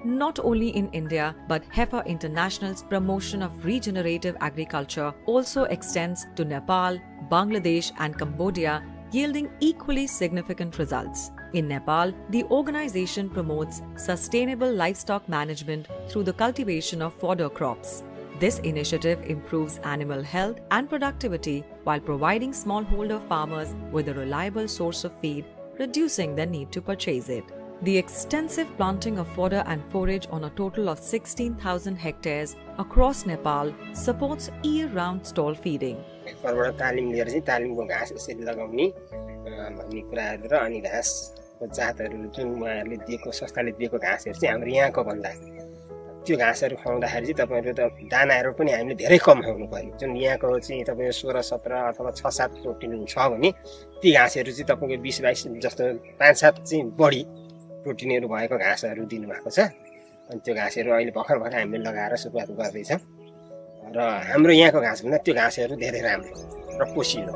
Not only in India, but Heifer International's promotion of regenerative agriculture also extends to Nepal, Bangladesh, and Cambodia, yielding equally significant results. In Nepal, the organization promotes sustainable livestock management through the cultivation of fodder crops. This initiative improves animal health and productivity while providing smallholder farmers with a reliable source of feed, reducing their need to purchase it. The extensive planting of fodder and forage on a total of 16,000 hectares across Nepal supports year-round stall feeding. तालिम लिएर चाहिँ तालिमको घाँस यसरी लगाउने भन्ने कुराहरू र अनि घाँसको जातहरू जुन उहाँहरूले दिएको संस्थाले दिएको घाँसहरू चाहिँ हाम्रो यहाँको भन्दा त्यो घाँसहरू खुवाउँदाखेरि चाहिँ तपाईहरु त दानाहरू पनि हामीले धेरै कम खुवाउनु पर्यो जुन यहाँको चाहिँ तपाईको 16 17 अथवा 6 7 प्रोटिन हुन्छ भने ती घाँसहरू चाहिँ तपाईको 20 22 जस्तो 5 7 चाहिँ बढी प्रोटिनहरू भएको घाँसहरू दिनुभएको छ अनि त्यो घाँसहरू अहिले भर्खर हामीले लगाएर सुरुवात गर्दै छौं र हाम्रो यहाँको घाँस भन्दा त्यो घाँसहरू धेरै राम्रो र पोषिलो